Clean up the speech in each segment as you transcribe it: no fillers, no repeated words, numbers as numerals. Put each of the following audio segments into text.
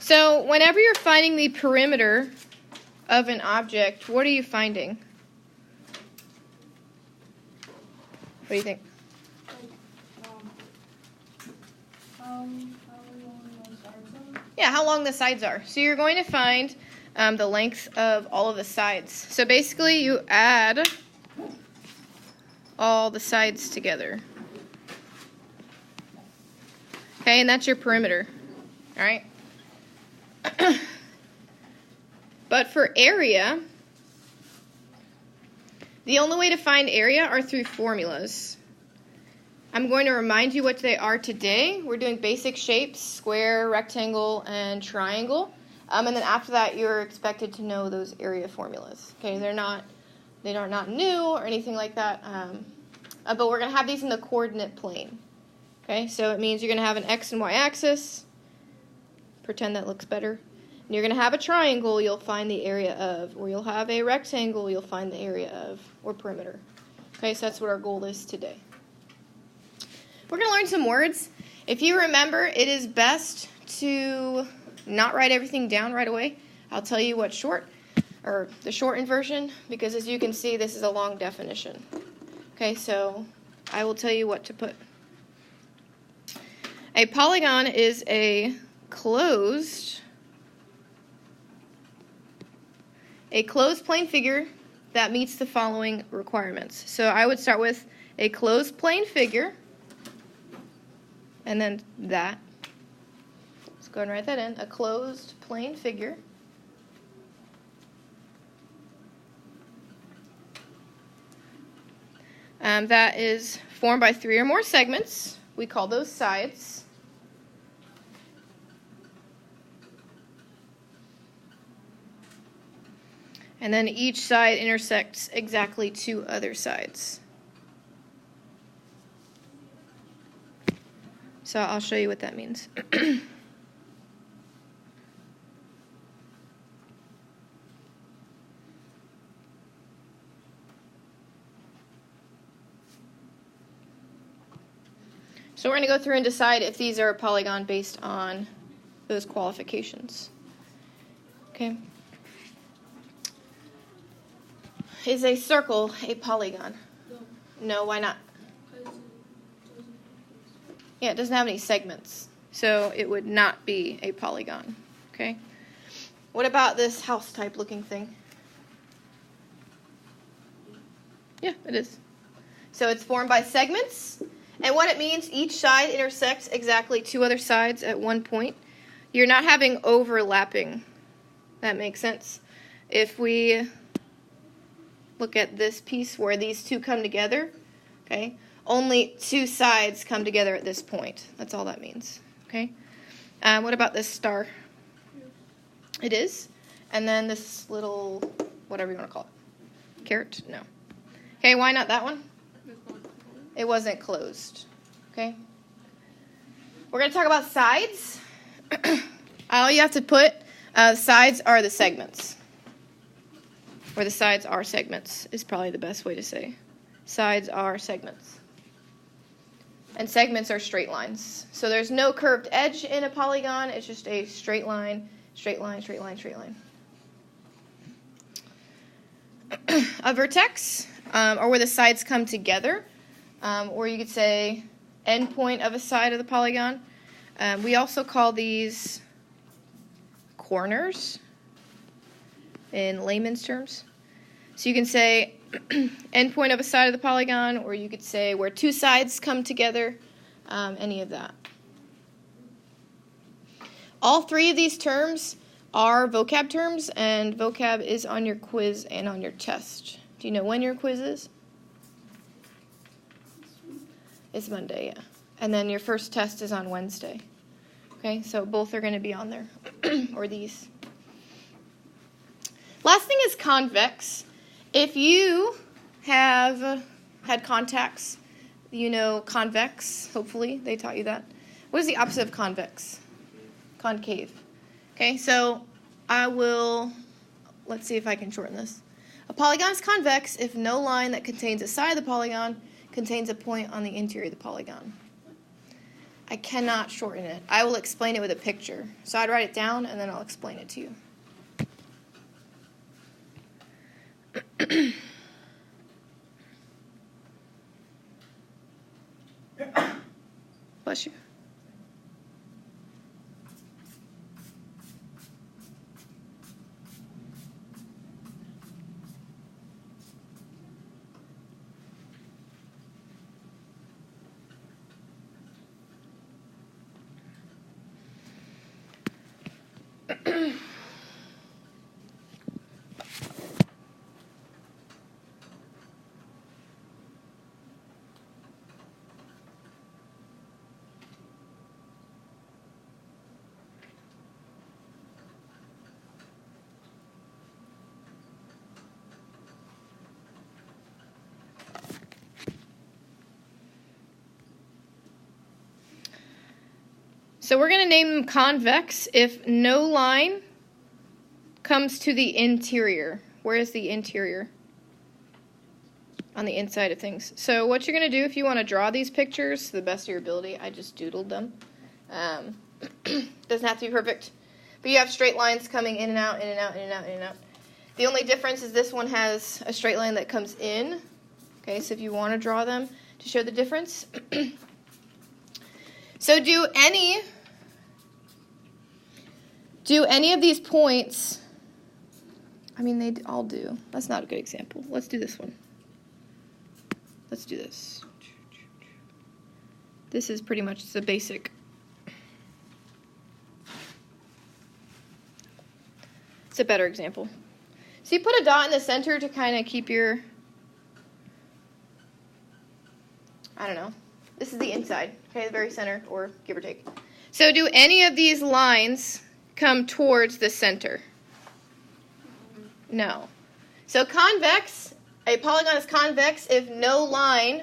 So whenever you're finding the perimeter of an object, what are you finding? What do you think? Yeah, how long the sides are. So you're going to find the length of all of the sides. So basically you add all the sides together. Okay, and that's your perimeter. All right? But for area, the only way to find area are through formulas. I'm going to remind you what they are today. We're doing basic shapes, square, rectangle, and triangle. And then after that, you're expected to know those area formulas. Okay, they are not new or anything like that. But we're going to have these in the coordinate plane. Okay, so it means you're going to have an x and y axis. Pretend that looks better. And you're going to have a triangle you'll find the area of, or you'll have a rectangle you'll find the area of, or perimeter. Okay, so that's what our goal is today. We're going to learn some words. If you remember, it is best to not write everything down right away. I'll tell you what's short, or the shortened version, because as you can see, this is a long definition. Okay, so I will tell you what to put. A polygon is a closed plane figure that meets the following requirements. So I would start with a closed plane figure, and then that. Let's go ahead and write that in. A closed plane figure. That is formed by 3 or more segments. We call those sides. And then each side intersects exactly 2 other sides. So I'll show you what that means. So we're going to go through and decide if these are a polygon based on those qualifications. Okay. Is a circle a polygon? No, why not? Yeah, it doesn't have any segments, so it would not be a polygon. Okay. What about this house type looking thing? Yeah, it is. So it's formed by segments, and what it means, each side intersects exactly 2 other sides at one point. You're not having overlapping. That makes sense. If we look at this piece where these 2 come together, okay, only 2 sides come together at this point. That's all that means. Okay. What about this star? It is. And then this little, whatever you want to call it. Carrot? No. Okay, why not that one? It wasn't closed. Okay. We're going to talk about sides. All you have to put, sides are the segments. Or the sides are segments is probably the best way to say. Sides are segments. And segments are straight lines. So there's no curved edge in a polygon. It's just a straight line, straight line, straight line, straight line. A vertex, or where the sides come together, or you could say endpoint of a side of the polygon. We also call these corners in layman's terms. So you can say endpoint of a side of the polygon, or you could say where 2 sides come together, any of that. All 3 of these terms are vocab terms, and vocab is on your quiz and on your test. Do you know when your quiz is? It's Monday, yeah. And then your first test is on Wednesday. Okay, so both are going to be on there, or these. Last thing is convex. If you have had contacts, you know convex, hopefully they taught you that. What is the opposite of convex? Concave. Okay, so let's see if I can shorten this. A polygon is convex if no line that contains a side of the polygon contains a point on the interior of the polygon. I cannot shorten it. I will explain it with a picture. So I'd write it down, and then I'll explain it to you. Bless you. So we're going to name them convex if no line comes to the interior. Where is the interior? On the inside of things. So what you're going to do if you want to draw these pictures to the best of your ability, I just doodled them. Doesn't have to be perfect. But you have straight lines coming in and out, in and out, in and out, in and out. The only difference is this one has a straight line that comes in. Okay, so if you want to draw them to show the difference. So do any of these points, I mean, they all do. That's not a good example. Let's do this one. Let's do this. This is pretty much the basic. It's a better example. So you put a dot in the center to kind of keep your, I don't know. This is the inside, okay, the very center, or give or take. So do any of these lines come towards the center? No. So convex, a polygon is convex if no line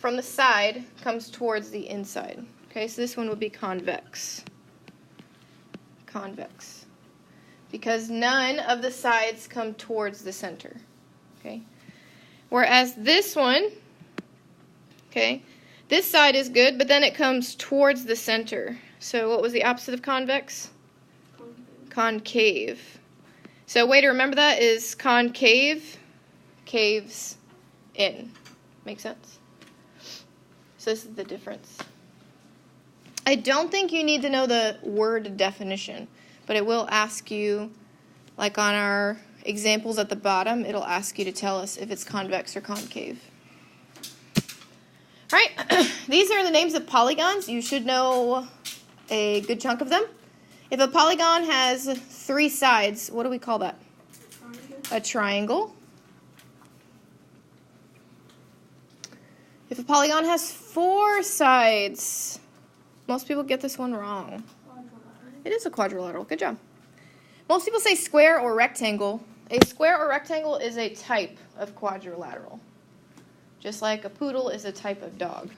from the side comes towards the inside. Okay, so this one would be convex. Convex. Because none of the sides come towards the center. Okay. Whereas this one, okay, this side is good, but then it comes towards the center. So what was the opposite of convex? Concave. So a way to remember that is concave, caves in. Make sense? So this is the difference. I don't think you need to know the word definition, but it will ask you, like on our examples at the bottom, it'll ask you to tell us if it's convex or concave. All right, these are the names of polygons. You should know a good chunk of them. If a polygon has 3 sides, what do we call that? A triangle. If a polygon has 4 sides, most people get this one wrong. It is a quadrilateral. Good job. Most people say square or rectangle. A square or rectangle is a type of quadrilateral. Just like a poodle is a type of dog.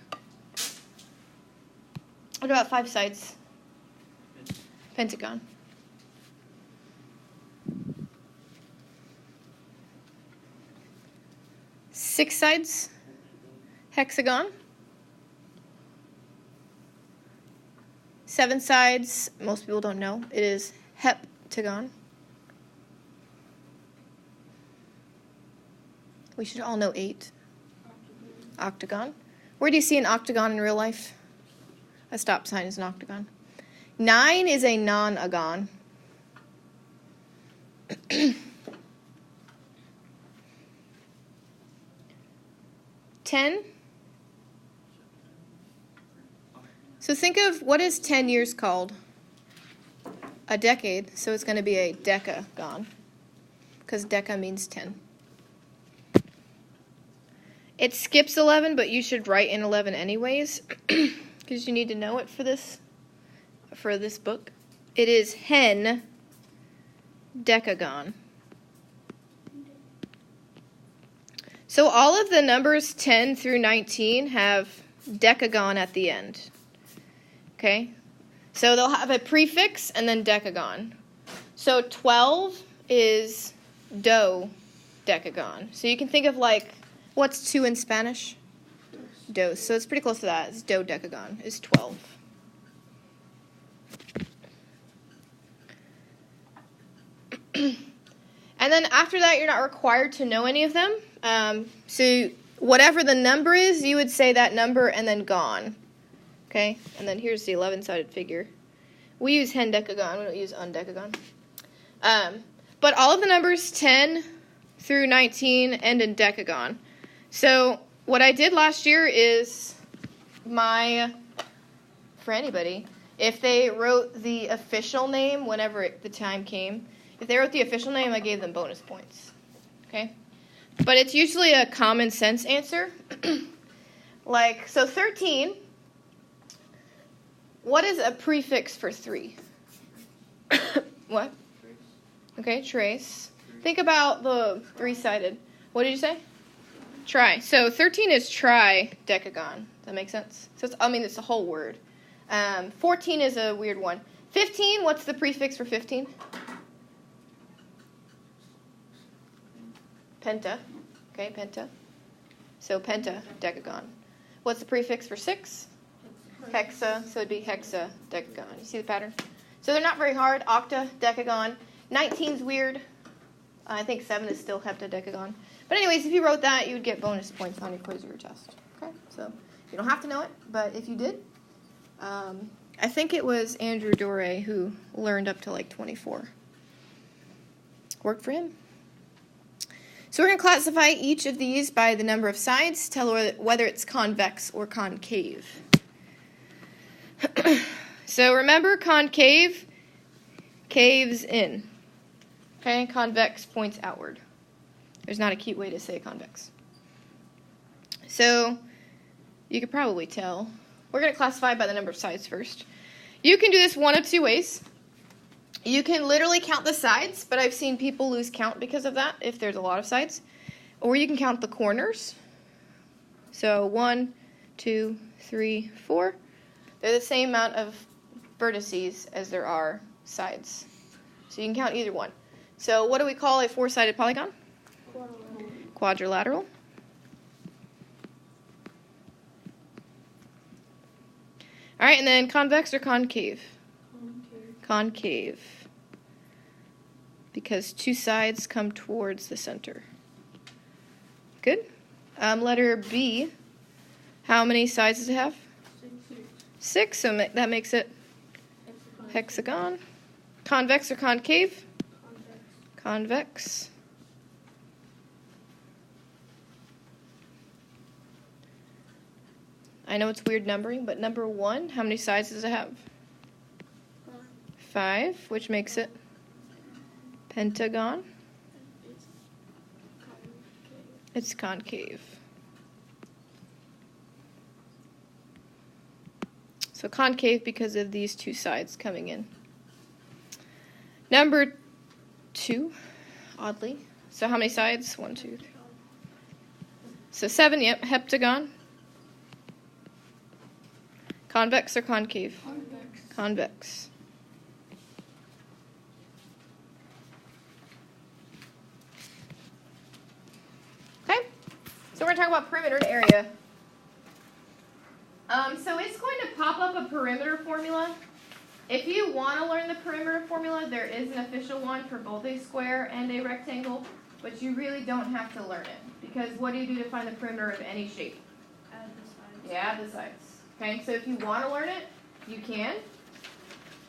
What about 5 sides? Pentagon. Six sides? Hexagon. 7 sides, most people don't know. It is heptagon. We should all know 8. Octagon. Where do you see an octagon in real life? A stop sign is an octagon. 9 is a non-agon. 10. So think of what is 10 years called? A decade. So it's going to be a decagon, because deca means 10. It skips 11, but you should write in 11 anyways, because you need to know it for this book. It is hen decagon. So all of the numbers 10 through 19 have decagon at the end. Okay? So they'll have a prefix and then decagon. So 12 is do decagon. So you can think of like, what's 2 in Spanish? Dos. So it's pretty close to that. It's dodecagon is 12. And then after that, you're not required to know any of them. So whatever the number is, you would say that number and then gone. Okay? And then here's the 11-sided figure. We use hendecagon. We don't use undecagon. But all of the numbers 10 through 19 end in decagon. So what I did last year is for anybody, if they wrote the official name whenever the time came, if they wrote the official name, I gave them bonus points. Okay? But it's usually a common sense answer. So 13, what is a prefix for 3? What? Okay, trace. Think about the 3-sided. What did you say? Tri. So 13 is tridecagon. Does that make sense? So it's a whole word. 14 is a weird one. 15, what's the prefix for 15? Penta. Okay, penta. So pentadecagon. What's the prefix for 6? Hexa. So it'd be hexadecagon. You see the pattern? So they're not very hard. Octadecagon. 19's weird. I think 7 is still heptadecagon. But anyways, if you wrote that, you would get bonus points on your quiz or your test. Okay, so you don't have to know it, but if you did, I think it was Andrew Doré who learned up to like 24. Worked for him. So we're going to classify each of these by the number of sides, tell whether it's convex or concave. So remember, concave caves in. Okay, convex points outward. There's not a cute way to say convex. So you could probably tell. We're going to classify by the number of sides first. You can do this one of 2 ways. You can literally count the sides, but I've seen people lose count because of that if there's a lot of sides. Or you can count the corners. So 1, 2, 3, 4. They're the same amount of vertices as there are sides. So you can count either one. So what do we call a 4-sided polygon? Quadrilateral. All right, and then convex or concave? Concave. Because 2 sides come towards the center. Good. Letter B. How many sides does it have? 6. So that makes it hexagon. Convex or concave? Convex. I know it's weird numbering, but number 1, how many sides does it have? 5, which makes it pentagon. It's concave. So concave because of these 2 sides coming in. Number 2, oddly. So how many sides? 1, 2, 3. So 7, yep, heptagon. Convex or concave? Convex. Convex. Okay, so we're going to talk about perimeter and area. So it's going to pop up a perimeter formula. If you want to learn the perimeter formula, there is an official one for both a square and a rectangle, but you really don't have to learn it. Because what do you do to find the perimeter of any shape? Add the sides. Yeah, add the sides. Okay, so if you want to learn it, you can.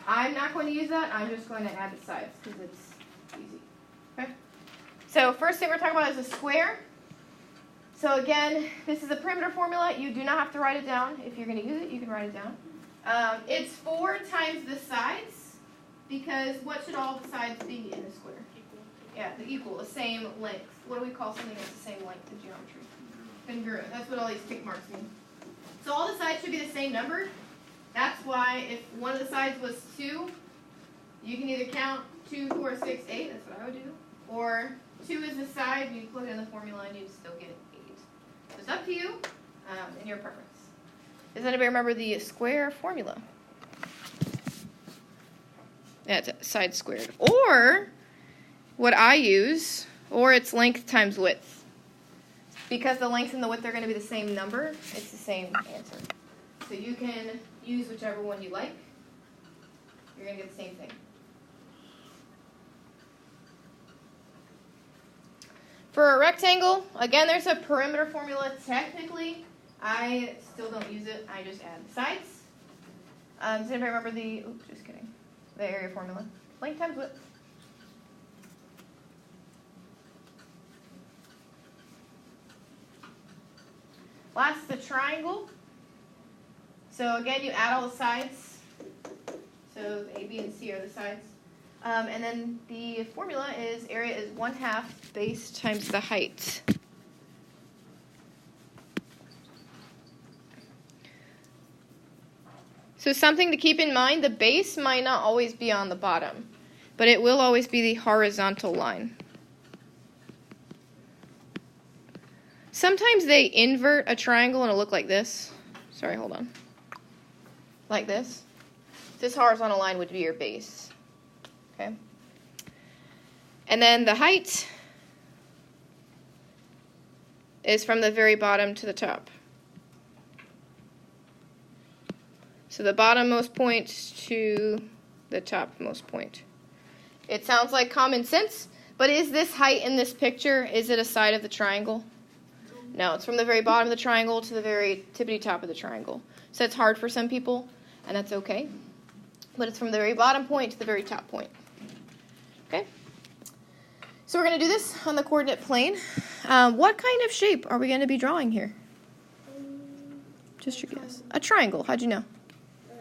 I'm not going to use that. I'm just going to add the sides because it's easy. Okay. So first thing we're talking about is a square. So again, this is a perimeter formula. You do not have to write it down. If you're going to use it, you can write it down. It's 4 times the sides because what should all the sides be in a square? Equal. Yeah, the same length. What do we call something that's the same length in geometry? Congruent. That's what all these tick marks mean. So all the sides should be the same number. That's why if one of the sides was 2, you can either count 2, 4, 6, 8. That's what I would do. Or 2 is the side, you plug it in the formula, and you still get 8. So it's up to you and your preference. Does anybody remember the square formula? Yeah, it's side squared. Or what I use, or it's length times width. because the length and the width are going to be the same number, it's the same answer. So you can use whichever one you like. You're going to get the same thing. For a rectangle, again, there's a perimeter formula. Technically, I still don't use it. I just add the sides. Does anybody remember the, oops, just kidding, the area formula? Length times width. Last, the triangle. So again, you add all the sides. So A, B, and C are the sides. And then the formula is area is 1/2 base times the height. So something to keep in mind, the base might not always be on the bottom, but it will always be the horizontal line. Sometimes they invert a triangle and it'll look like this. Sorry, hold on. Like this. This horizontal line would be your base. Okay. And then the height is from the very bottom to the top. So the bottommost point to the topmost point. It sounds like common sense, but is this height in this picture, is it a side of the triangle? No, it's from the very bottom of the triangle to the very tippity top of the triangle. So it's hard for some people, and that's okay. But it's from the very bottom point to the very top point. Okay? So we're going to do this on the coordinate plane. What kind of shape are we going to be drawing here? Just your guess. A triangle. How'd you know?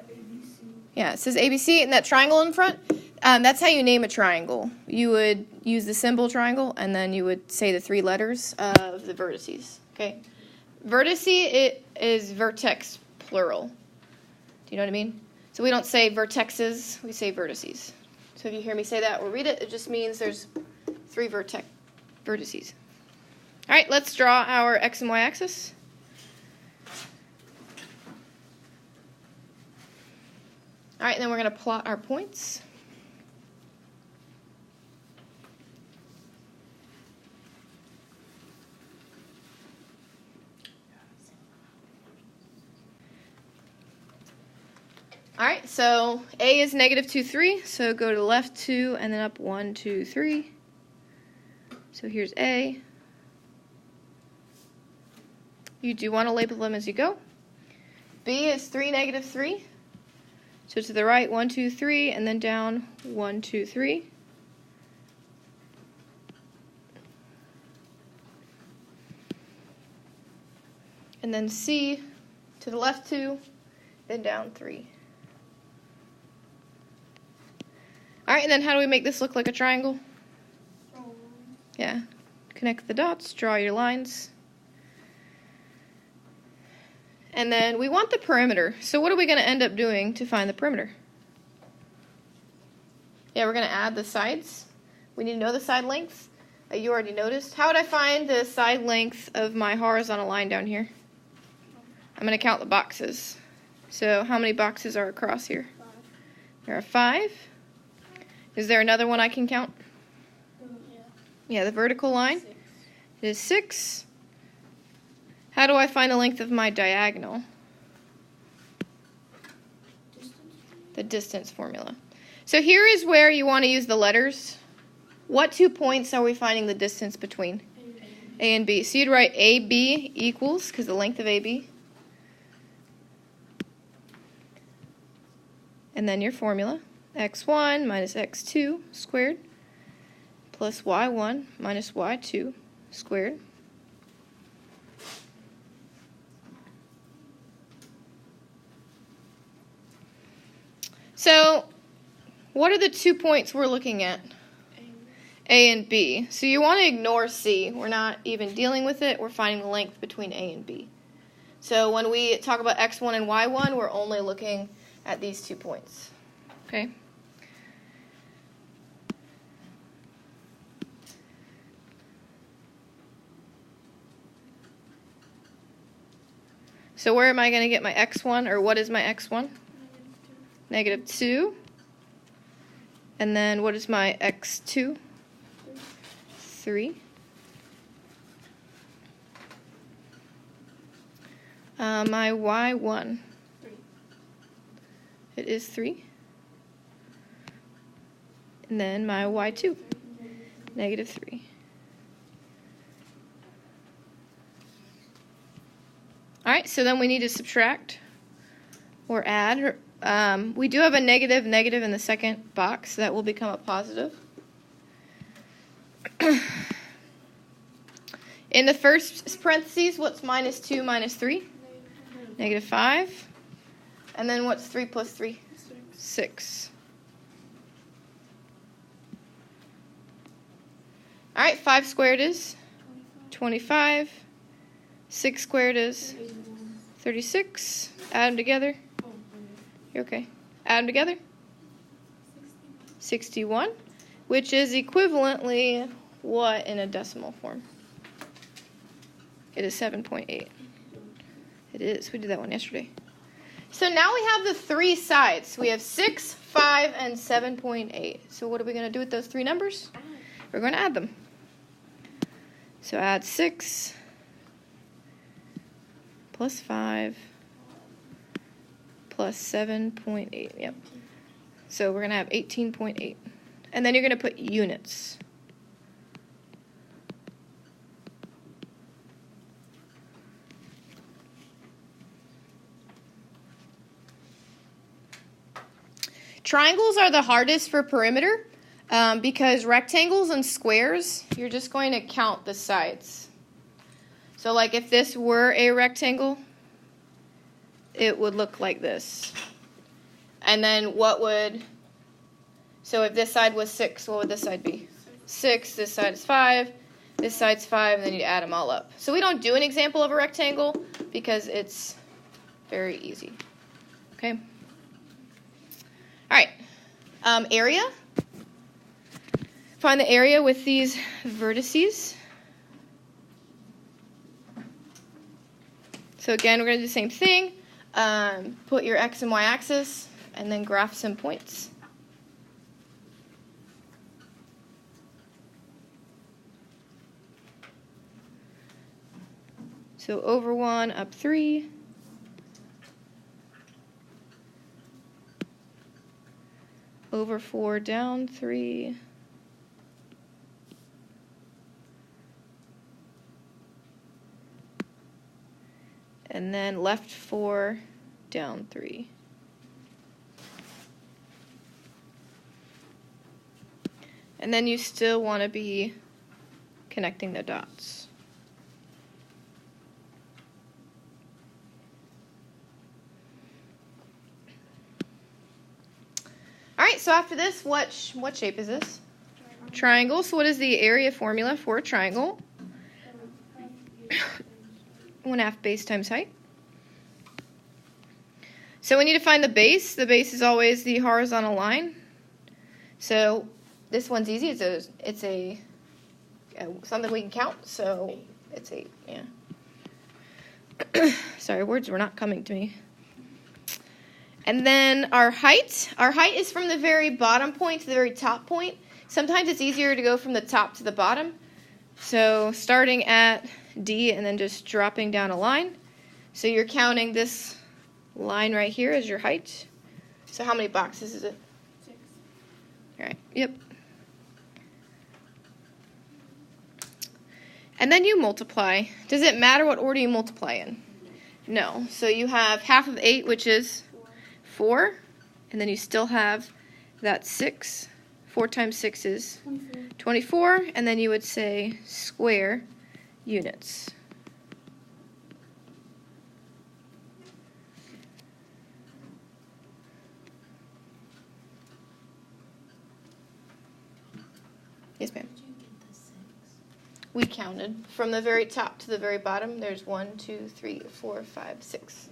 ABC. Yeah, it says ABC and that triangle in front. That's how you name a triangle. You would use the symbol triangle, and then you would say the 3 letters of the vertices. Okay? Vertice, it is vertex plural. Do you know what I mean? So we don't say vertexes, we say vertices. So if you hear me say that or read it, it just means there's 3 vertices. All right, let's draw our x and y axis. All right, and then we're going to plot our points. All right, so A is -2, 3, so go to the left 2 and then up 1, 2, 3. So here's A. You do want to label them as you go. B is 3, -3. So to the right, 1, 2, 3, and then down 1, 2, 3. And then C to the left 2, then down 3. All right, and then how do we make this look like a triangle? Yeah, connect the dots, draw your lines. And then we want the perimeter. So what are we going to end up doing to find the perimeter? Yeah, we're going to add the sides. We need to know the side lengths. You already noticed. How would I find the side length of my horizontal line down here? I'm going to count the boxes. So how many boxes are across here? 5. There are 5. Is there another one I can count? Yeah. Yeah, the vertical line. 6. It is 6. How do I find the length of my diagonal? Distance. The distance formula. So here is where you want to use the letters. What 2 points are we finding the distance between? A and B. So you'd write AB equals, because the length of AB. And then your formula, x1 minus x2 squared plus y1 minus y2 squared. So what are the 2 points we're looking at? A and B. So you want to ignore C. We're not even dealing with it. We're finding the length between A and B. So when we talk about x1 and y1, we're only looking at these 2 points. Okay? So where am I going to get my x1, or what is my x1? -2. And then what is my x2? 3. My y1. 3. It is 3. And then my y2. Negative 3. All right, so then we need to subtract or add. We do have a negative in the second box. So that will become a positive. In the first parentheses, what's minus 2 minus 3? Negative 5. And then what's 3 plus 3? 6. All right, 5 squared is 25. 6 squared is 36. Add them together. You're okay. Add them together. 61, which is equivalently what in a decimal form? It is 7.8. It is. We did that one yesterday. So now we have the 3 sides. We have 6, 5, and 7.8. So what are we going to do with those 3 numbers? We're going to add them. So add 6 plus 5 plus 7.8. Yep. So we're going to have 18.8. And then you're going to put units. Triangles are the hardest for perimeter because rectangles and squares, you're just going to count the sides. So like if this were a rectangle, it would look like this. And then so if this side was 6, what would this side be? 6, this side is 5, this side's 5, and then you add them all up. So we don't do an example of a rectangle because it's very easy. Okay? All right, area. Find the area with these vertices. So again, we're going to do the same thing. Put your x and y axis, and then graph some points. So over 1, up 3. Over 4, down 3. And then left 4, down 3. And then you still want to be connecting the dots. All right, so after this, what shape is this? Triangle. So what is the area formula for a triangle? 1/2 base times height. So we need to find the base. The base is always the horizontal line. So this one's easy. It's a something we can count. So it's 8. Yeah. Sorry, words were not coming to me. And then our height. Our height is from the very bottom point to the very top point. Sometimes it's easier to go from the top to the bottom. So starting at D and then just dropping down a line. So you're counting this line right here as your height. So how many boxes is it? 6. All right. Yep. And then you multiply. Does it matter what order you multiply in? No. So you have half of 8, which is 4, and then you still have that 6. 4 times 6 is 24, and then you would say square units. Yes, ma'am. We counted from the very top to the very bottom. There's 1, 2, 3, 4, 5, 6.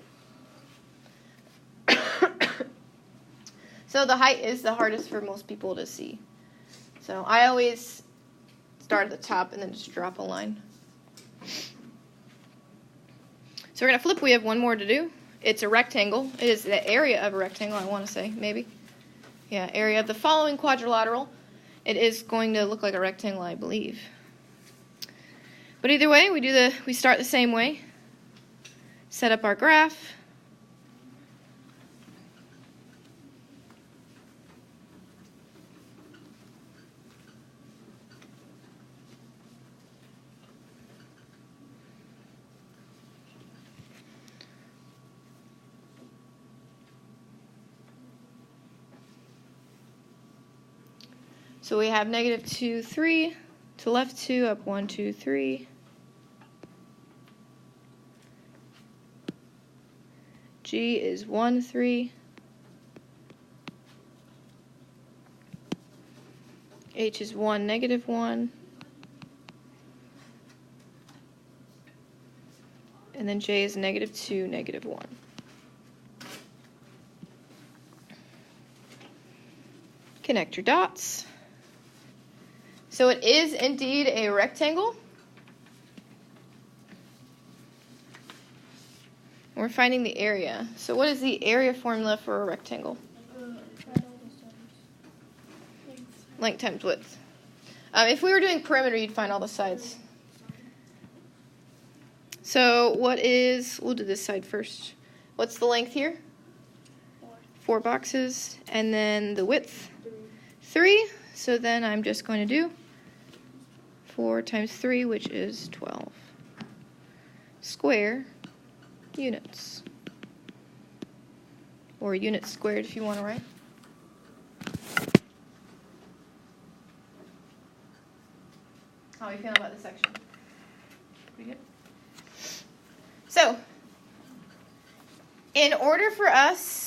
So the height is the hardest for most people to see. So I always start at the top and then just drop a line. So we're going to flip. We have one more to do. It's a rectangle. It is the area of a rectangle, I want to say, maybe. Yeah, area of the following quadrilateral. It is going to look like a rectangle, I believe. But either way, we start the same way. set up our graph. So we have negative 2, 3, to left 2, up 1, 2, 3. G is 1, 3. H is 1, negative 1. And then J is negative 2, negative 1. Connect your dots. So it is indeed a rectangle. We're finding the area. So what is the area formula for a rectangle? Length times width. If we were doing perimeter, you'd find all the sides. So we'll do this side first. What's the length here? 4 boxes. And then the width? 3. So then I'm just going to do 4 times 3, which is 12. Square units. Or units squared if you want to write. How are you feeling about this section? Pretty good? So, in order for us